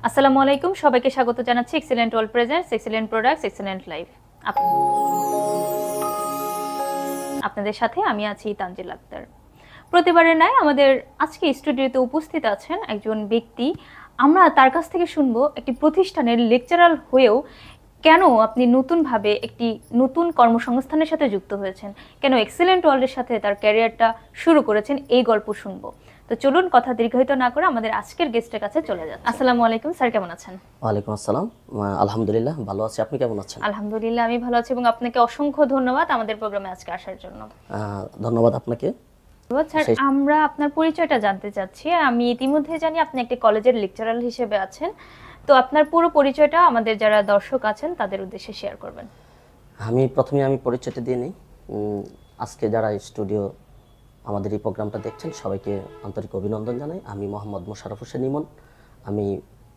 আসসালামু আলাইকুম, সবাইকে স্বাগত জানাচ্ছি excellent all presents, excellent products, excellent life. আপনাদের সাথে আমি আছি তানজিল আক্তার। প্রতিবারের ন্যায় আমাদের আজকে স্টুডিওতে উপস্থিত আছেন একজন ব্যক্তি। আমরা তার কাছ থেকে শুনবো একটি প্রতিষ্ঠানের লেকচারার হয়েও কেন আপনি নতুনভাবে একটি নতুন কর্মসংস্থানের সাথে যুক্ত হয়েছেন, কেন এক্সিলেন্ট ওয়ার্ল্ডের সাথে তার ক্যারিয়ারটা শুরু করেছেন, এই গল্প শুনবো। তো চলুন কথা দীর্ঘায়িত না করে আমাদের আজকের গেস্টের কাছে চলে যান। আসসালামু আলাইকুম স্যার, কেমন আছেন? ওয়ালাইকুম আসসালাম, আলহামদুলিল্লাহ ভালো আছি। আপনি কেমন আছেন? আলহামদুলিল্লাহ আমি ভালো আছি এবং আপনাকে অসংখ্য ধন্যবাদ আমাদের প্রোগ্রামে আজকে আসার জন্য। ধন্যবাদ আপনাকে। স্যার, আমরা আপনার পরিচয়টা জানতে চাচ্ছি। আমি ইতিমধ্যে জানি আপনি একটি কলেজের লেকচারার হিসেবে আছেন, তো আপনার পুরো পরিচয়টা আমাদের যারা দর্শক আছেন তাদের উদ্দেশ্যে শেয়ার করবেন। প্রথমে পরিচয়টা দিয়ে নিই। আজকে যারা স্টুডিও আমাদের এই প্রোগ্রামটা দেখছেন সবাইকে আন্তরিক অভিনন্দন জানাই। আমি মোহাম্মদ মোশাররফ হোসেন ইমন। আমি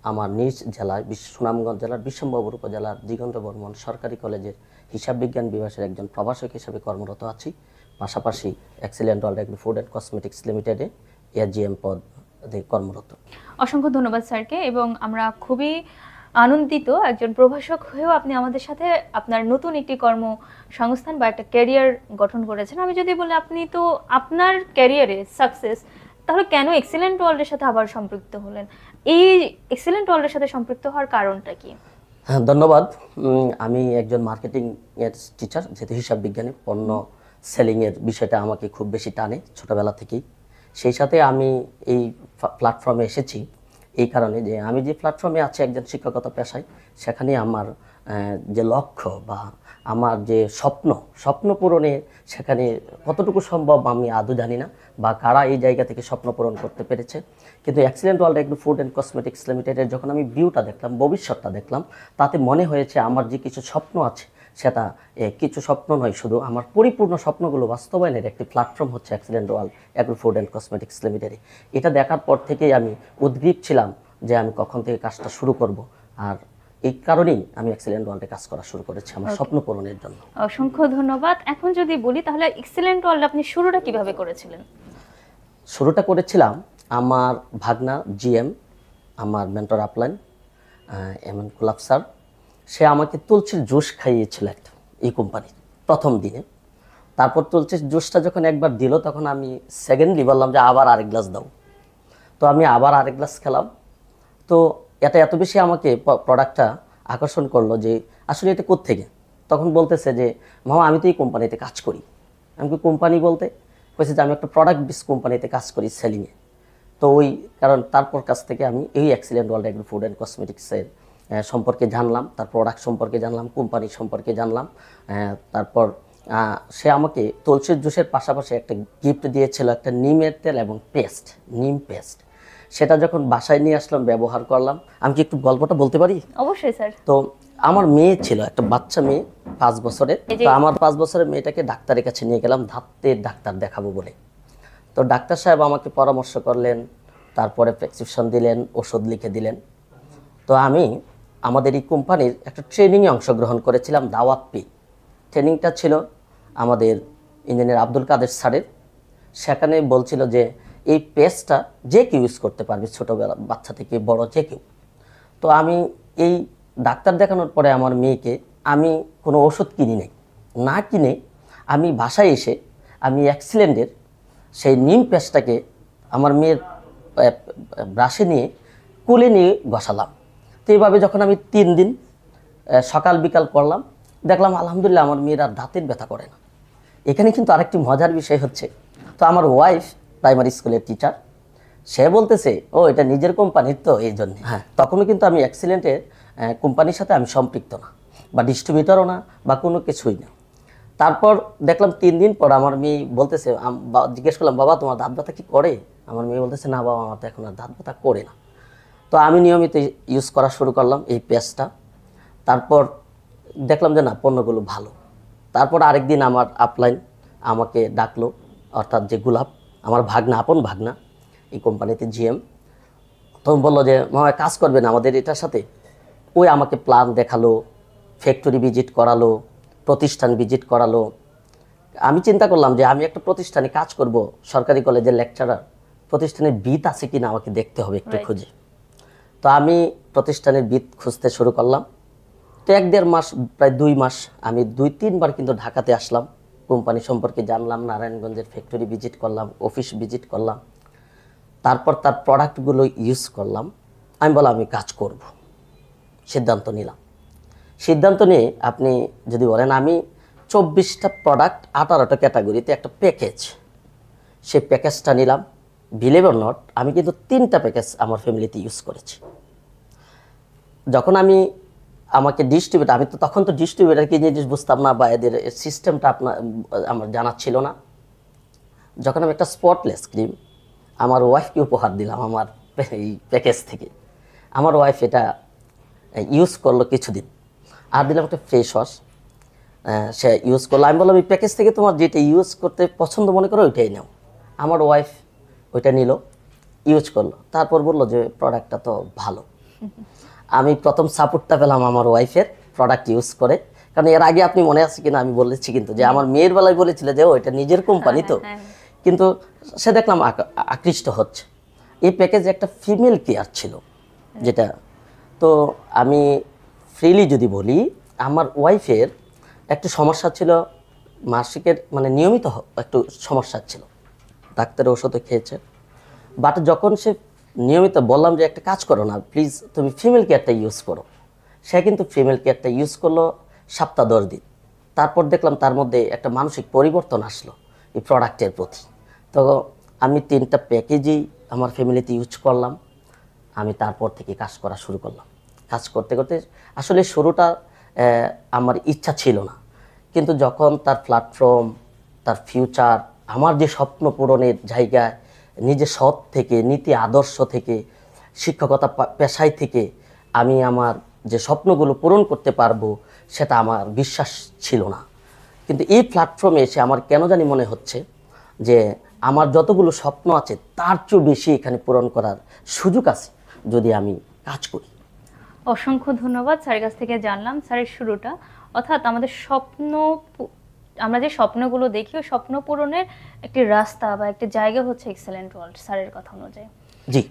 আমার নিজ জেলায় সুনামগঞ্জ জেলার বিশ্বম্বর উপজেলার দিগন্ত বর্মন সরকারি কলেজের হিসাব বিজ্ঞান বিভাগের একজন প্রভাষক হিসেবে কর্মরত আছি। পাশাপাশি excellent world agro food and cosmetics লিমিটেডে এজিএম পদে কর্মরত। অসংখ্য ধন্যবাদ স্যারকে, এবং আমরা খুবই আনন্দিত একজন প্রভাষক হয়েও আপনি আমাদের সাথে আপনার নতুন একটি কর্মসংস্থান বা একটা ক্যারিয়ার গঠন করেছেন। আমি যদি বলি আপনি তো আপনার ক্যারিয়ারে সাকসেস, তাহলে কেন এক্সিলেন্ট ওয়ার্ল্ডের সাথে আবার সম্পৃক্ত হলেন? এই এক্সিলেন্ট ওয়ার্ল্ডের সাথে সম্পৃক্ত হওয়ার কারণটা কি? হ্যাঁ, ধন্যবাদ। আমি একজন মার্কেটিং এর টিচার, যেহেতু হিসাব বিজ্ঞানে পণ্য সেলিংয়ের বিষয়টা আমাকে খুব বেশি টানে ছোটোবেলা থেকেই। সেই সাথে আমি এই প্ল্যাটফর্মে এসেছি এই কারণে যে আমি যে প্ল্যাটফর্মে আছি একজন শিক্ষকতা পেশায়, সেখানে আমার যে লক্ষ্য বা আমার যে স্বপ্ন পূরণে সেখানে কতটুকু সম্ভব আমি আদৌ জানি না, বা কারা এই জায়গা থেকে স্বপ্ন পূরণ করতে পেরেছে। কিন্তু excellent world agro food and cosmetics লিমিটেডের যখন আমি ভিউটা দেখলাম, ভবিষ্যৎটা দেখলাম, তাতে মনে হয়েছে আমার যে কিছু স্বপ্ন আছে সেটা কিছু স্বপ্ন নয়, শুধু আমার পরিপূর্ণ স্বপ্নগুলো বাস্তবায়নের একটি প্ল্যাটফর্ম হচ্ছে excellent world agro food and cosmetics লিমিটেডে। এটা দেখার পর থেকেই আমি উদ্গ্রীব ছিলাম যে আমি কখন থেকে কাজটা শুরু করব, আর এই কারণেই আমি এক্সিলেন্ট ওয়ার্ল্ডে কাজ করা শুরু করেছি আমার স্বপ্ন পূরণের জন্য। অসংখ্য ধন্যবাদ। এখন যদি বলি তাহলে এক্সিলেন্ট ওয়ার্ল্ড আপনি শুরুটা কিভাবে করেছিলেন? শুরুটা করেছিলাম আমার ভাগনা জিএম, আমার মেন্টর আপলাইন এমন কুলাব স্যার। সে আমাকে তুলসীর জুস খাইয়েছিল একটা এই কোম্পানির প্রথম দিনে। তারপর তুলসীর জুসটা যখন একবার দিল, তখন আমি সেকেন্ডলি বললাম যে আবার আরেক গ্লাস দাও। তো আমি আবার আরেক গ্লাস খেলাম। তো এটা এত বেশি আমাকে প্রোডাক্টটা আকর্ষণ করলো যে আসলে এটা কোত্থেকে। তখন বলতেছে যে মামা, আমি তো এই কোম্পানিতে কাজ করি। আমি কি কোম্পানি বলতে বলছে যে আমি একটা প্রোডাক্ট বেস কোম্পানিতে কাজ করি সেলিংয়ে। তো ওই কারণ তারপর কাছ থেকে আমি এই excellent world agro food and কসমেটিক্সের সম্পর্কে জানলাম, তার প্রোডাক্ট সম্পর্কে জানলাম, কোম্পানি সম্পর্কে জানলাম। তারপর সে আমাকে তুলসীর জুসের পাশাপাশি একটা গিফট দিয়েছিল, একটা নিমের তেল এবং নিম পেস্ট। সেটা যখন বাসায় নিয়ে আসলাম, ব্যবহার করলাম। আমি কি একটু গল্পটা বলতে পারি? অবশ্যই স্যার। তো আমার মেয়ে ছিল, একটা বাচ্চা মেয়ে 5 বছরের। তো আমার 5 বছরের মেয়েটাকে ডাক্তারের কাছে নিয়ে গেলাম দাঁতের ডাক্তার দেখাবো বলে। তো ডাক্তার সাহেব আমাকে পরামর্শ করলেন, তারপরে প্রেসক্রিপশন দিলেন, ওষুধ লিখে দিলেন। তো আমি আমাদের এই কোম্পানির একটা ট্রেনিংয়ে অংশগ্রহণ করেছিলাম, দাওয়াত পে। ট্রেনিংটা ছিল আমাদের ইঞ্জিনিয়ার আব্দুল কাদের স্যারের। সেখানে বলছিল যে এই পেস্টটা যে কেউ ইউজ করতে পারবে, ছোটোবেলা বাচ্চা থেকে বড় যে কেউ। তো আমি এই ডাক্তার দেখানোর পরে আমার মেয়েকে আমি কোনো ওষুধ কিনি নাই, না কিনে আমি বাসায় এসে আমি এক্সিলেন্টের সেই নিম পেস্টটাকে আমার মেয়ের ব্রাশে নিয়ে কুলে নিয়ে বসালাম। তো এইভাবে যখন আমি 3 দিন সকাল বিকাল করলাম, দেখলাম আলহামদুলিল্লাহ আমার মেয়ের আর দাঁতের ব্যথা করে না। এখানে কিন্তু আরেকটি মজার বিষয় হচ্ছে, তো আমার ওয়াইফ প্রাইমারি স্কুলের টিচার, সে বলতেছে ও এটা নিজের কোম্পানির, তো এই জন্য। হ্যাঁ, তখনও কিন্তু আমি এক্সিলেন্টের কোম্পানির সাথে আমি সম্পৃক্ত না, বা ডিস্ট্রিবিউটরও না, বা কোনো কিছুই না। তারপর দেখলাম 3 দিন পর আমার মেয়ে বলতেছে, জিজ্ঞেস করলাম বাবা তোমার দাঁত ব্যথা কি করে? আমার মেয়ে বলতেছে না বাবা, আমার তো এখন আর দাঁত ব্যথা করে না। তো আমি নিয়মিত ইউজ করা শুরু করলাম এই পেস্টটা। তারপর দেখলাম যে না, পণ্যগুলো ভালো। তারপর আরেকদিন আমার আপলাইন আমাকে ডাকলো, অর্থাৎ যে গোলাপ, আমার ভাগনা, আপন ভাগনা, এই কোম্পানিতে জিএম। তখন বললো যে মামা কাজ করবেন আমাদের এটার সাথে। ওই আমাকে প্ল্যান দেখালো, ফ্যাক্টরি ভিজিট করালো, প্রতিষ্ঠান ভিজিট করালো। আমি চিন্তা করলাম যে আমি একটা প্রতিষ্ঠানে কাজ করব, সরকারি কলেজের লেকচারার, প্রতিষ্ঠানের বিত আছে কিনা আমাকে দেখতে হবে একটু খুঁজে। তো আমি প্রতিষ্ঠানের ভিত খুঁজতে শুরু করলাম। তো 1-1.5 মাস, প্রায় 2 মাস আমি 2-3 বার কিন্তু ঢাকাতে আসলাম, কোম্পানি সম্পর্কে জানলাম, নারায়ণগঞ্জের ফ্যাক্টরি ভিজিট করলাম, অফিস ভিজিট করলাম, তারপর তার প্রোডাক্টগুলো ইউজ করলাম। আমি বললাম আমি কাজ করব, সিদ্ধান্ত নিলাম। সিদ্ধান্ত নিয়ে আপনি যদি বলেন, আমি 24টা প্রোডাক্ট 18টা ক্যাটাগরিতে একটা প্যাকেজ, সেই প্যাকেজটা নিলাম। বিলিভ অর নট, আমি কিন্তু 3টা প্যাকেজ আমার ফ্যামিলিতে ইউজ করেছি। যখন আমাকে ডিস্ট্রিবিউটার, আমি তো তখন তো ডিস্ট্রিবিউটার কি জিনিস বুঝতাম না, বা এদের সিস্টেমটা আমার জানা ছিল না। যখন আমি একটা স্পটলেস ক্রিম আমার ওয়াইফকে উপহার দিলাম আমার এই প্যাকেজ থেকে, আমার ওয়াইফ এটা ইউজ করলো কিছুদিন, আর দিলাম একটা ফেস ওয়াশ, সে ইউজ করলো। আমি বললাম এই প্যাকেজ থেকে তোমার যেটা ইউজ করতে পছন্দ মনে করো ওইটাই নাও। আমার ওয়াইফ ওইটা নিল, ইউজ করলো, তারপর বললো যে প্রোডাক্টটা তো ভালো। আমি প্রথম সাপোর্টটা পেলাম আমার ওয়াইফের প্রোডাক্ট ইউজ করে, কারণ এর আগে আপনি মনে আছে কিনা আমি বলেছি কিন্তু, যে আমার মেয়ের বেলায় বলেছিল যে ওইটা নিজের কোম্পানি তো, কিন্তু সে দেখলাম আকৃষ্ট হচ্ছে। এই প্যাকেজে একটা ফিমেল কেয়ার ছিল যেটা, তো আমি ফ্রিলি যদি বলি, আমার ওয়াইফের একটু সমস্যা ছিল, মাসিকের মানে নিয়মিত একটু সমস্যা ছিল, ডাক্তারের ওষুধও খেয়েছে। বাট যখন সে নিয়মিত বললাম যে একটা কাজ করো না প্লিজ, তুমি ফিমেল কেয়ারটা ইউজ করো, সে কিন্তু ফিমেল কেয়ারটা ইউজ করলো সপ্তাহ 10 দিন। তারপর দেখলাম তার মধ্যে একটা মানসিক পরিবর্তন আসলো এই প্রোডাক্টের প্রতি। তো আমি 3টা প্যাকেজই আমার ফ্যামিলিতে ইউজ করলাম। আমি তারপর থেকে কাজ করা শুরু করলাম। কাজ করতে করতে আসলে শুরুটা আমার ইচ্ছা ছিল না, কিন্তু যখন তার প্ল্যাটফর্ম, তার ফিউচার, আমার যে স্বপ্ন পূরণের জায়গায়, নিজের সৎ থেকে, নীতি আদর্শ থেকে, শিক্ষকতা পেশায় থেকে আমি আমার যে স্বপ্নগুলো পূরণ করতে পারবো, সেটা আমার বিশ্বাস ছিল না। কিন্তু এই প্ল্যাটফর্মে এসে আমার কেন জানি মনে হচ্ছে যে আমার যতগুলো স্বপ্ন আছে তার চেয়েও বেশি এখানে পূরণ করার সুযোগ আছে যদি আমি কাজ করি। অসংখ্য ধন্যবাদ। স্যারের কাছ থেকে জানলাম স্যারের শুরুটা, অর্থাৎ আমাদের আমরা যে স্বপ্নগুলো দেখি ওই স্বপ্ন পূরণের একটি রাস্তা বা একটি জায়গা হচ্ছে এক্সেলেন্ট ওয়ার্ল্ড, স্যারের কথা অনুযায়ী। জি,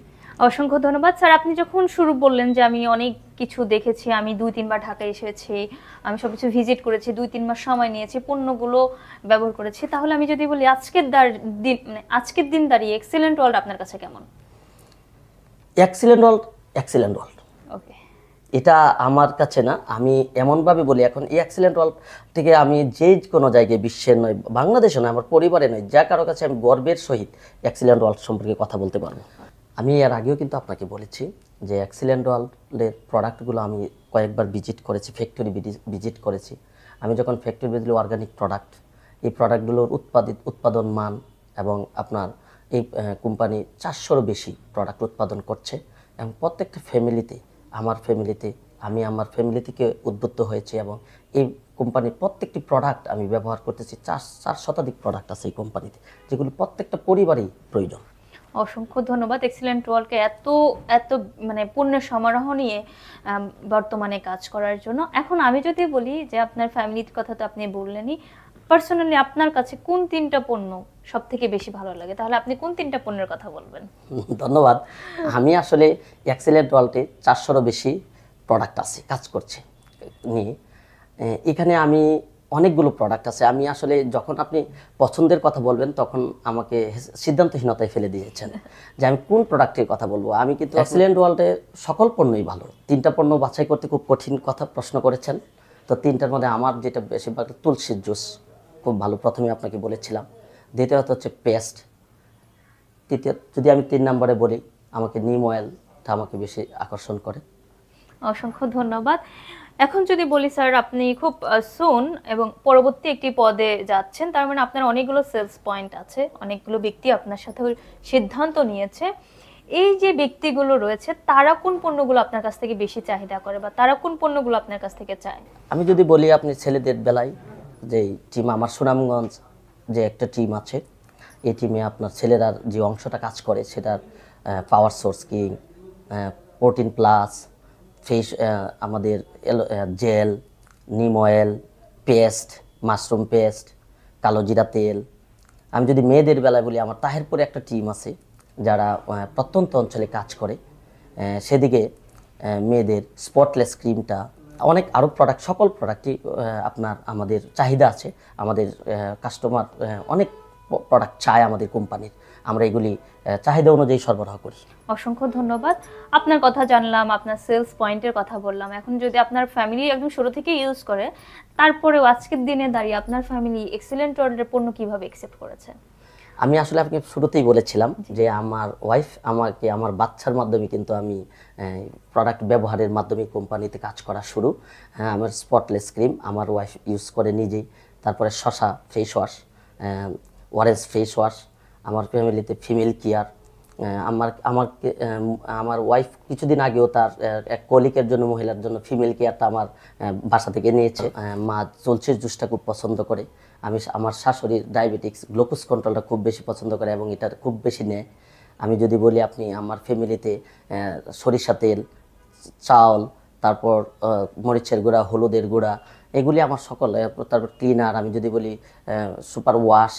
অসংখ্য ধন্যবাদ স্যার। আপনি যখন শুরু বললেন যে আমি অনেক কিছু দেখেছি, আমি 2-3 বার ঢাকায় এসেছি, আমি সবকিছু ভিজিট করেছি, 2-3 মাস সময় নিয়েছি, পণ্যগুলো ব্যবহার করেছি, তাহলে আমি যদি বলি আজকের দিন দাঁড়িয়ে এক্সেলেন্ট ওয়ার্ল্ড আপনার কাছে কেমন? Excellent world, excellent world. Okay, এটা আমার কাছে না, আমি এমনভাবে বলি এখন এই এক্সিলেন্ট ওয়ার্ল্ড থেকে আমি যে কোনো জায়গায়, বিশ্বের নয়, বাংলাদেশে নয়, আমার পরিবারে নয়, যা কারো কাছে আমি গর্বের সহিত এক্সিলেন্ট ওয়ার্ল্ড সম্পর্কে কথা বলতে পারবো। আমি এর আগেও কিন্তু আপনাকে বলেছি যে এক্সিলেন্ট ওয়ার্ল্ডের প্রোডাক্টগুলো আমি কয়েকবার ভিজিট করেছি, ফ্যাক্টরি ভিজিট করেছি। আমি যখন ফ্যাক্টরি ভিজিট, অর্গানিক প্রোডাক্ট, এই প্রোডাক্টগুলোর উৎপাদন মান এবং আপনার এই কোম্পানি 400-রও বেশি প্রোডাক্ট উৎপাদন করছে, এবং প্রত্যেকটা ফ্যামিলিতে, আমার ফ্যামিলি থেকে উদ্বুদ্ধ হয়েছে, এবং এই কোম্পানির প্রত্যেকটি প্রোডাক্ট আমি ব্যবহার করতেছি। 4 শতাধিক প্রোডাক্ট আছে এই কোম্পানিতে, যেগুলো প্রত্যেকটা পরিবারেই প্রয়োজন। অসংখ্য ধন্যবাদ এক্সিলেন্ট ওয়ার্ল্ডকে এত এত মানে পণ্যের সমারোহ নিয়ে বর্তমানে কাজ করার জন্য। এখন আমি যদি বলি যে আপনার ফ্যামিলির কথা তো আপনি বললেনই, পার্সোনালি আপনার কাছে কোন 3টা পণ্য সব থেকে বেশি ভালো লাগে, তাহলে আপনি কোন 3টা পণ্যের কথা বলবেন? ধন্যবাদ। আমি আসলে এক্সেলেন্ট ওয়ার্ল্ডে 400-রও বেশি প্রোডাক্ট আছে কাজ করছে নিয়ে। এখানে আমি অনেকগুলো প্রোডাক্ট আছে। আমি আসলে যখন আপনি পছন্দের কথা বলবেন তখন আমাকে সিদ্ধান্তহীনতায় ফেলে দিয়েছেন যে আমি কোন প্রোডাক্টের কথা বলবো। আমি কিন্তু এক্সেলেন্ট ওয়ার্ল্ডে সকল পণ্যই ভালো। 3টা পণ্য বাছাই করতে খুব কঠিন কথা প্রশ্ন করেছেন, তো 3টার মধ্যে আমার যেটা বেশিরভাগ তুলসীর জুস খুব ভালো, প্রথমে আপনাকে বলেছিলাম। দ্বিতীয়ত হচ্ছে পেস্ট। তৃতীয় যদি আমি 3 নম্বরে বলি, আমাকে নিম অয়েলটা আমাকে বেশি আকর্ষণ করে। অসংখ্য ধন্যবাদ। এখন যদি বলি স্যার, আপনি খুব সুন এবং পরবর্তী একটি পদে যাচ্ছেন, তার মানে আপনার অনেকগুলো সেলস পয়েন্ট আছে, অনেকগুলো ব্যক্তি আপনার সাথে সিদ্ধান্ত নিয়েছে। এই যে ব্যক্তিগুলো রয়েছে তারা কোন পণ্যগুলো আপনার কাছ থেকে বেশি চাহিদা করে, বা তারা কোন পণ্যগুলো আপনার কাছ থেকে চায়? আমি যদি বলি আপনি ছেলেদের বেলায়, যে টিম আমার সুনামগঞ্জ যে একটা টিম আছে, এই টিমে আপনার ছেলেরা যে অংশটা কাজ করে সেটার power source king, protein plus, face, আমাদের জেল, নিম অয়েল, পেস্ট, মাশরুম পেস্ট, কালো জিরা তেল। আমি যদি মেয়েদের বেলায় বলি, আমার তাহেরপুরে একটা টিম আছে যারা প্রত্যন্ত অঞ্চলে কাজ করে, সেদিকে মেয়েদের স্পটলেস ক্রিমটা, অনেক আরও প্রোডাক্ট, সকল প্রোডাক্টই আপনার আমাদের চাহিদা আছে। আমাদের কাস্টমার অনেক প্রোডাক্ট চায় আমাদের কোম্পানির, আমরা এগুলি চাহিদা অনুযায়ী সরবরাহ করি। অসংখ্য ধন্যবাদ। আপনার কথা জানলাম, আপনার সেলস পয়েন্টের কথা বললাম। এখন যদি আপনার ফ্যামিলি একদম শুরু থেকে ইউজ করে, তারপরেও আজকের দিনে দাঁড়িয়ে আপনার ফ্যামিলি এক্সিলেন্ট ওয়ার্ল্ডের পণ্য কিভাবে অ্যাকসেপ্ট করেছে? আমি আসলে আপনাকে শুরুতেই বলেছিলাম যে আমার ওয়াইফ আমাকে, আমার বাচ্চার মাধ্যমে কিন্তু আমি প্রোডাক্ট ব্যবহারের মাধ্যমে কোম্পানিতে কাজ করা শুরু। আমার স্পটলেস ক্রিম আমার ওয়াইফ ইউজ করে নিজেই, তারপরে শশা face wash, orange face wash, আমার ফ্যামিলিতে ফিমেল কেয়ার। আমার ওয়াইফ কিছুদিন আগেও তার এক কলিকের জন্য, মহিলার জন্য ফিমেল কেয়ারটা আমার বাসা থেকে নিয়েছে। মা জলসির জুসটা খুব পছন্দ করে। আমার শাশুড়ির ডায়াবেটিক্স গ্লুকোজ কন্ট্রোলটা খুব বেশি পছন্দ করে এবং এটা খুব বেশি নেয়। আমি যদি বলি, আপনি আমার ফ্যামিলিতে সরিষা তেল, চাল, তারপর মরিচের গুঁড়া, হলুদের গুঁড়া, এগুলি আমার সকল, তারপর ক্লিনার, আমি যদি বলি সুপার ওয়াশ,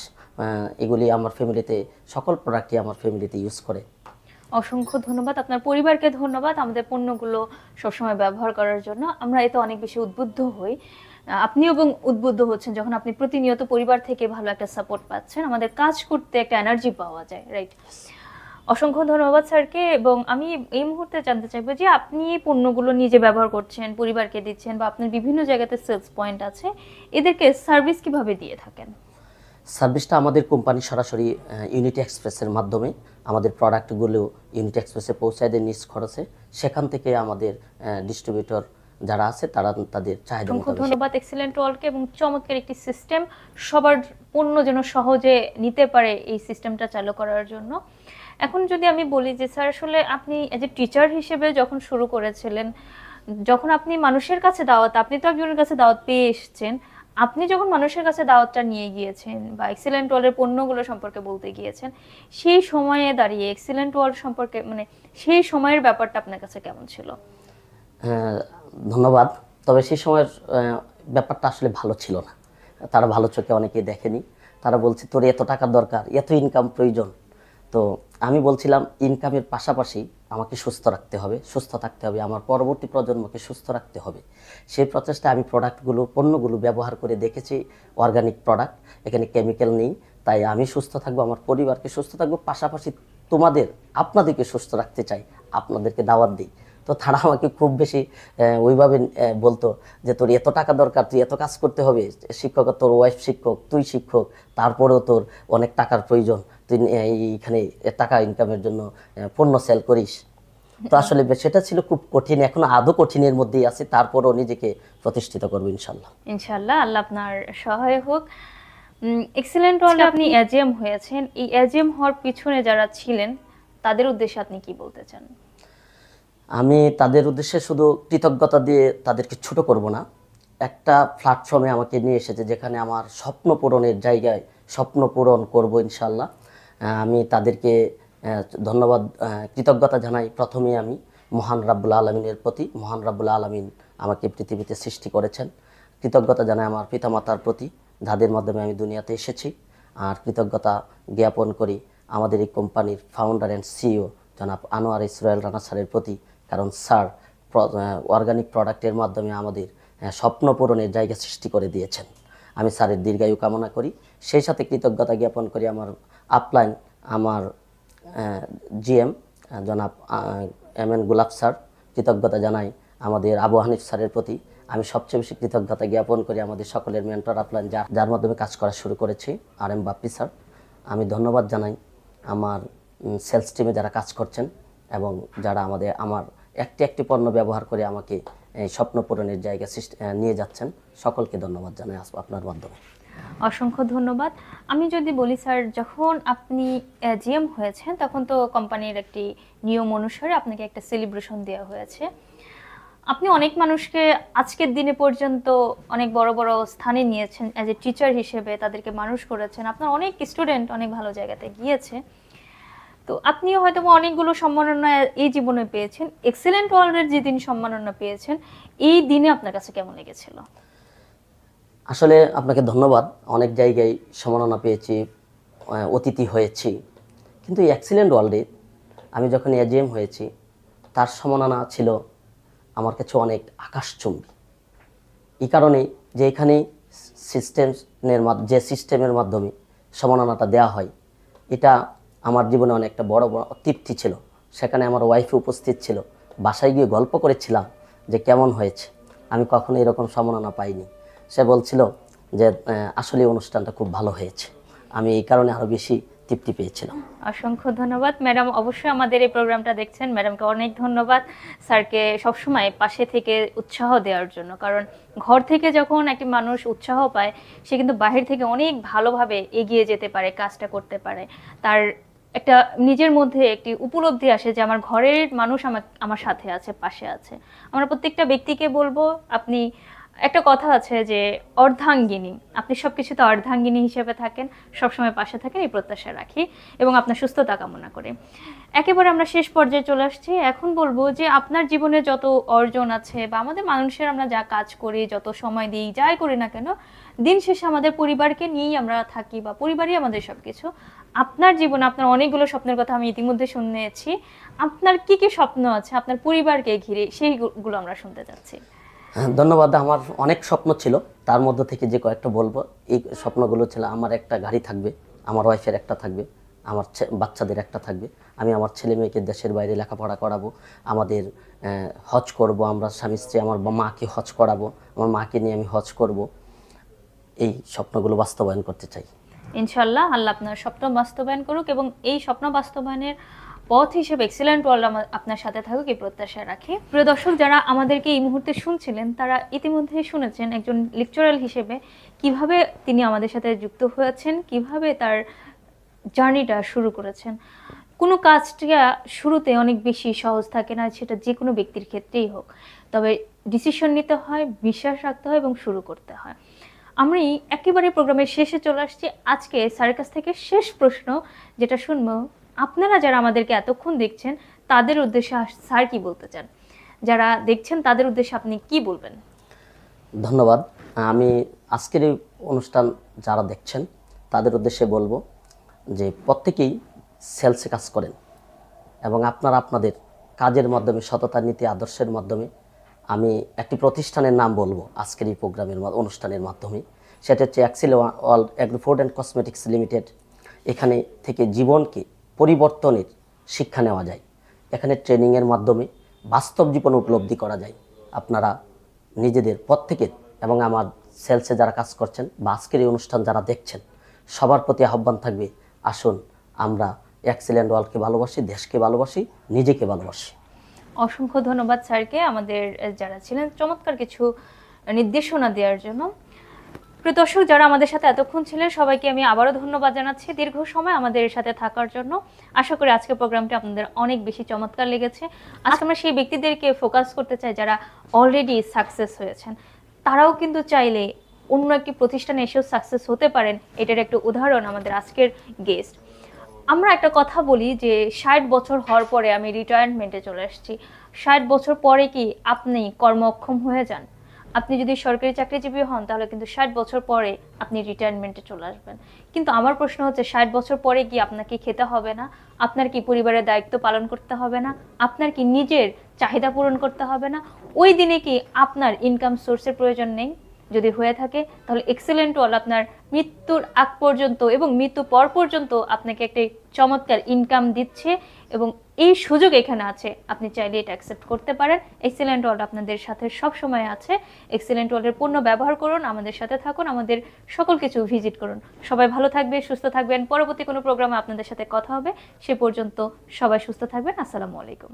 এগুলি আমার ফ্যামিলিতে, সকল প্রোডাক্টই আমার ফ্যামিলিতে ইউজ করে। অসংখ্য ধন্যবাদ। আপনার পরিবারকে ধন্যবাদ আমাদের পণ্যগুলো সবসময় ব্যবহার করার জন্য। আমরা এতে অনেক বেশি উদ্বুদ্ধ হই। আপনিও এবং উদ্বুদ্ধ হচ্ছেন যখন আপনি প্রতিনিয়ত পরিবার থেকে ভালো একটা সাপোর্ট পাচ্ছেন। আমাদের কাজ করতে একটা এনার্জি পাওয়া যায়, রাইট? অসংখ্য ধন্যবাদ স্যারকে। এবং আমি এই মুহূর্তে জানতে চাইবো যে আপনি এই পণ্যগুলো নিজে ব্যবহার করছেন, পরিবারকে দিচ্ছেন, বা আপনার বিভিন্ন জায়গাতে সেলস পয়েন্ট আছে, এদেরকে সার্ভিস কিভাবে দিয়ে থাকেন? সার্ভিসটা আমাদের কোম্পানি সরাসরি ইউনিটি এক্সপ্রেসের মাধ্যমে আমাদের প্রোডাক্টগুলো ইউনিটি এক্সপ্রেসে পৌঁছায় দেয় নিজ খরচে। সেখান থেকে আমাদের ডিস্ট্রিবিউটর যারা আছে তারা তাদের চাহিদা অসংখ্য মোতাবেক। ধন্যবাদ এক্সিলেন্ট ওয়ার্ল্ডকে এবং চমৎকার একটি সিস্টেম, সবার পণ্য যেন সহজে নিতে পারে এই সিস্টেমটা চালু করার জন্য। এখন যদি আমি বলি যে স্যার, আসলে আপনি এজ এ টিচার হিসেবে যখন শুরু করেছিলেন, যখন আপনি মানুষের কাছে দাওয়াত, আপনি তো একজনের কাছে দাওয়াত পেয়ে এসেছেন, আপনি যখন মানুষের কাছে দাওয়াতটা নিয়ে গিয়েছেন বা এক্সিলেন্ট ওয়ার্ল্ডের পণ্যগুলো সম্পর্কে বলতে গিয়েছেন, সেই সময়ে দাঁড়িয়ে এক্সিলেন্ট ওয়ার্ল্ড সম্পর্কে, মানে সেই সময়ের ব্যাপারটা আপনার কাছে কেমন ছিল? ধন্যবাদ। তবে সেই সময়ের ব্যাপারটা আসলে ভালো ছিল না। তারা ভালো চোখে অনেকেই দেখেনি। তারা বলছে, তোর এত টাকার দরকার, এত ইনকাম প্রয়োজন। তো আমি বলছিলাম, ইনকামের পাশাপাশি আমাকে সুস্থ রাখতে হবে, সুস্থ থাকতে হবে, আমার পরবর্তী প্রজন্মকে সুস্থ রাখতে হবে। সেই প্রচেষ্টা আমি পণ্যগুলো ব্যবহার করে দেখেছি। অর্গানিক প্রোডাক্ট, এখানে কেমিক্যাল নেই। তাই আমি সুস্থ থাকবো, আমার পরিবারকে সুস্থ থাকবো, পাশাপাশি আপনাদেরকে সুস্থ রাখতে চাই, আপনাদেরকে দাওয়াত দিই। তো তারা আমাকে খুব বেশি ওইভাবে বলতো যে, তোর এত টাকা দরকার, তুই এত কাজ করতে হবে, শিক্ষক, তোর ওয়াইফ শিক্ষক, তুই শিক্ষক, তারপরেও তোর অনেক টাকার প্রয়োজন, তুই এইখানে টাকা ইনকামের জন্য পণ্য সেল করিস। তো আসলে সেটা ছিল খুব কঠিন, এখন আদৌ কঠিনের মধ্যেই আছে, তারপরও নিজেকে প্রতিষ্ঠিত করবো ইনশাল্লাহ। ইনশাল্লাহ, আল্লাহ আপনার সহায় হোক। এক্সিলেন্ট ওয়ার্ল্ডে আপনি এজিএম হয়েছেন, এই এজিএম হওয়ার পিছনে যারা ছিলেন তাদের উদ্দেশ্যে আপনি কি বলতে চান? আমি তাদের উদ্দেশ্যে শুধু কৃতজ্ঞতা দিয়ে তাদেরকে ছোট করব না। একটা প্ল্যাটফর্মে আমাকে নিয়ে এসেছে যেখানে আমার স্বপ্ন পূরণের জায়গায় স্বপ্ন পূরণ করব ইনশাল্লাহ। আমি তাদেরকে ধন্যবাদ, কৃতজ্ঞতা জানাই প্রথমেই আমি মহান রাব্বুল আলামিনের প্রতি। মহান রাব্বুল আলামিন আমাকে পৃথিবীতে সৃষ্টি করেছেন। কৃতজ্ঞতা জানাই আমার পিতামাতার প্রতি, যাদের মাধ্যমে আমি দুনিয়াতে এসেছি। আর কৃতজ্ঞতা জ্ঞাপন করি আমাদের এই কোম্পানির ফাউন্ডার অ্যান্ড সিইও জনাব আনোয়ার ইসরায়েল রানা স্যারের প্রতি। কারণ স্যার অর্গানিক প্রোডাক্টের মাধ্যমে আমাদের স্বপ্ন পূরণের জায়গা সৃষ্টি করে দিয়েছেন। আমি স্যারের দীর্ঘায়ু কামনা করি। সেই সাথে কৃতজ্ঞতা জ্ঞাপন করি আমার আপলাইন, আমার জিএম জনাব এমএন গোলাপ স্যার। কৃতজ্ঞতা জানাই আমাদের আবু হানিফ স্যারের প্রতি। আমি সবচেয়ে বেশি কৃতজ্ঞতা জ্ঞাপন করি আমাদের সকলের মেন্টর আপলাইন, যার মাধ্যমে কাজ করা শুরু করেছি, RM বাপ্পি স্যার। আমি ধন্যবাদ জানাই আমার সেলস টিমে যারা কাজ করছেন এবং যারা আমার একটি পণ্য ব্যবহার করে আমাকে স্বপ্ন পূরণের জায়গা নিয়ে যাচ্ছেন, সকলকে ধন্যবাদ জানাই আপনার মাধ্যমে। অসংখ্য ধন্যবাদ। আমি যদি বলি স্যার, যখন আপনি জিএম হয়েছেন তখন তো কোম্পানির একটি নিয়ম অনুসারে আপনাকে একটা সেলিব্রেশন দেওয়া হয়েছে। আপনি অনেক মানুষকে আজকের দিনে পর্যন্ত অনেক বড় বড় স্থানে নিয়েছেন অ্যাজ এ টিচার হিসেবে, তাদেরকে মানুষ করেছেন। আপনার অনেক স্টুডেন্ট অনেক ভালো জায়গাতে গিয়েছে। তো আপনিও হয়তো অনেকগুলো সম্মাননা এই জীবনে পেয়েছেন। এক্সিলেন্ট ওয়ার্ল্ডের যেদিন সম্মাননা পেয়েছেন, এই দিনে আপনার কাছে কেমন লেগেছিল? আসলে আপনাকে ধন্যবাদ। অনেক জায়গায় সম্মাননা পেয়েছি, অতিথি হয়েছি, কিন্তু এই এক্সিলেন্ট ওয়ার্ল্ডে আমি যখন এজিএম হয়েছি, তার সম্মাননা ছিল আমার কাছে অনেক আকাশচুম্বী। এই কারণেই যে এখানে যে সিস্টেমের মাধ্যমে সম্মাননাটা দেওয়া হয়, এটা আমার জীবনে অনেকটা বড় তৃপ্তি ছিল। সেখানে আমার ওয়াইফ উপস্থিত ছিল, বাসায় গিয়ে গল্প করেছিলাম যে কেমন হয়েছে, আমি কখনো এরকম সম্মাননা পাইনি। সে বলছিল যে আসলে অনুষ্ঠানটা খুব ভালো হয়েছে। আমি এই কারণে আরও বেশি তৃপ্তি পেয়েছিলাম। অসংখ্য ধন্যবাদ ম্যাডাম। অবশ্যই আমাদের এই প্রোগ্রামটা দেখছেন, ম্যাডামকে অনেক ধন্যবাদ, স্যারকে সবসময় পাশে থেকে উৎসাহ দেওয়ার জন্য। কারণ ঘর থেকে যখন একটি মানুষ উৎসাহ পায়, সে কিন্তু বাহির থেকে অনেক ভালোভাবে এগিয়ে যেতে পারে, কাজটা করতে পারে। তার একটা নিজের মধ্যে একটি উপলব্ধি আসে যে আমার ঘরের মানুষ আমার সাথে আছে, পাশে আছে। আমরা প্রত্যেকটা ব্যক্তিকে বলবো, আপনি একটা কথা আছে যে অর্ধাঙ্গিনী, আপনি সবকিছুতে অর্ধাঙ্গিনী হিসেবে থাকেন, সবসময় পাশে থাকেন, এই প্রত্যাশা রাখি এবং আপনার সুস্থতা কামনা করে একেবারে আমরা শেষ পর্যায়ে চলে আসছি। এখন বলবো যে আপনার জীবনে যত অর্জন আছে বা আমাদের মানুষের আমরা যা কাজ করি, যত সময় দিই, যাই করি না কেন, দিন শেষে আমাদের পরিবারকে নিয়েই আমরা থাকি বা পরিবারই আমাদের সবকিছু। আপনার জীবনে আপনার অনেকগুলো স্বপ্নের কথা আমি ইতিমধ্যে শুনেছি। আপনার কি কি স্বপ্ন আছে আপনার পরিবারকে ঘিরে, সেইগুলো আমরা শুনতে চাচ্ছি। ধন্যবাদ। আমার অনেক স্বপ্ন ছিল, তার মধ্যে থেকে যে কয়েকটা বলবো। এই স্বপ্নগুলো ছিল, আমার একটা গাড়ি থাকবে, আমার ওয়াইফের একটা থাকবে, আমার বাচ্চাদের একটা থাকবে, আমি আমার ছেলে মেয়েকে দেশের বাইরে লেখাপড়া করাবো, আমাদের হজ করব, আমরা স্বামী স্ত্রী, আমার মাকে হজ করাবো, আমার মাকে নিয়ে আমি হজ করব। এই স্বপ্নগুলো বাস্তবায়ন করতে চাই। ইনশাল্লাহ আল্লাহ আপনার স্বপ্ন বাস্তবায়ন করুক এবং এই স্বপ্ন বাস্তবায়নের পথ হিসেবে এক্সিলেন্ট ওয়ার্ল্ড আপনার সাথে থাকুক, এই প্রত্যাশা রাখি। প্রিয় দর্শক, যারা আমাদেরকে এই মুহূর্তে শুনছিলেন, তারা ইতিমধ্যে শুনেছেন একজন লেকচারার হিসেবে কিভাবে তিনি আমাদের সাথে যুক্ত হয়েছেন, কিভাবে তার জার্নিটা শুরু করেছেন। কোনো কাজটা শুরুতে অনেক বেশি সহজ থাকে না, সেটা যে কোনো ব্যক্তির ক্ষেত্রেই হোক, তবে ডিসিশন নিতে হয়, বিশ্বাস রাখতে হয় এবং শুরু করতে হয়। আমি একেবারে প্রোগ্রামের শেষে চলে আসছি। আজকে স্যারের কাছ থেকে শেষ প্রশ্ন যেটা শুনবো, আপনারা যারা আমাদেরকে এতক্ষণ দেখছেন তাদের উদ্দেশ্যে স্যার কি বলতে চান? যারা দেখছেন তাদের উদ্দেশ্যে আপনি কি বলবেন? ধন্যবাদ। আমি আজকের এই অনুষ্ঠান যারা দেখছেন তাদের উদ্দেশ্যে বলবো যে প্রত্যেকেই সেলসে কাজ করেন এবং আপনারা আপনাদের কাজের মাধ্যমে, সততা, নীতি, আদর্শের মাধ্যমে, আমি একটি প্রতিষ্ঠানের নাম বলবো আজকের এই প্রোগ্রামের অনুষ্ঠানের মাধ্যমে। সেটা হচ্ছে Excel world agro food and cosmetics limited. এখানে থেকে জীবনকে পরিবর্তনের শিক্ষা নেওয়া যায়। এখানে ট্রেনিংয়ের মাধ্যমে বাস্তব জীবন উপলব্ধি করা যায়। আপনারা নিজেদের প্রত্যেকের এবং আমার সেলসে যারা কাজ করছেন বা আজকের এই অনুষ্ঠান যারা দেখছেন, সবার প্রতি আহ্বান থাকবে, আসুন আমরা এক্সেলেন্ট ওয়ার্ল্ডকে ভালোবাসি, দেশকে ভালোবাসি, নিজেকে ভালোবাসি। অসংখ্য ধন্যবাদ স্যারকে আমাদের যারা ছিলেন চমৎকার কিছু নির্দেশনা দেওয়ার জন্য। প্রিয় দর্শক, যারা আমাদের সাথে এতক্ষণ ছিলেন, সবাইকে আমি আবারও ধন্যবাদ জানাচ্ছি দীর্ঘ সময় আমাদের সাথে থাকার জন্য। আশা করি আজকের প্রোগ্রামটি আপনাদের অনেক বেশি চমৎকার লেগেছে। আজকে আমরা সেই ব্যক্তিদেরকে ফোকাস করতে চাই যারা অলরেডি সাকসেস হয়েছেন। তারাও কিন্তু চাইলে অন্য একটি প্রতিষ্ঠানে এসেও সাকসেস হতে পারেন, এটার একটা উদাহরণ আমাদের আজকের গেস্ট। আমরা একটা কথা বলি যে 60 বছর হওয়ার পরে আমি রিটায়ারমেন্টে চলে আসছি। 60 বছর পরে কি আপনি কর্মক্ষম হয়ে যান? আপনি যদি সরকারি চাকরিজীবী হন তাহলে কিন্তু 60 বছর পরে আপনি রিটায়ারমেন্টে চলে আসবেন। কিন্তু আমার প্রশ্ন হচ্ছে, 60 বছর পরে কি আপনাকে খেতে হবে না? আপনার কি পরিবারের দায়িত্ব পালন করতে হবে না? আপনার কি নিজের চাহিদা পূরণ করতে হবে না? ওই দিনে কি আপনার ইনকাম সোর্সের প্রয়োজন নেই? যদি হয়ে থাকে তাহলে এক্সেলেন্ট ওয়ার্ল্ড আপনার মৃত্যুর আগ পর্যন্ত এবং মৃত্যু পর পর্যন্ত আপনাকে একটি চমৎকার ইনকাম দিচ্ছে এবং এই সুযোগ এখানে আছে। আপনি চাইলে এটা অ্যাকসেপ্ট করতে পারেন। এক্সেলেন্ট ওয়ার্ল্ড আপনাদের সাথে সব সময় আছে। এক্সেলেন্ট ওয়ার্ল্ডের পণ্য ব্যবহার করুন, আমাদের সাথে থাকুন, আমাদের সকল কিছু ভিজিট করুন। সবাই ভালো থাকবে, সুস্থ থাকবেন। পরবর্তী কোনো প্রোগ্রামে আপনাদের সাথে কথা হবে। সে পর্যন্ত সবাই সুস্থ থাকবেন। আসসালামু আলাইকুম।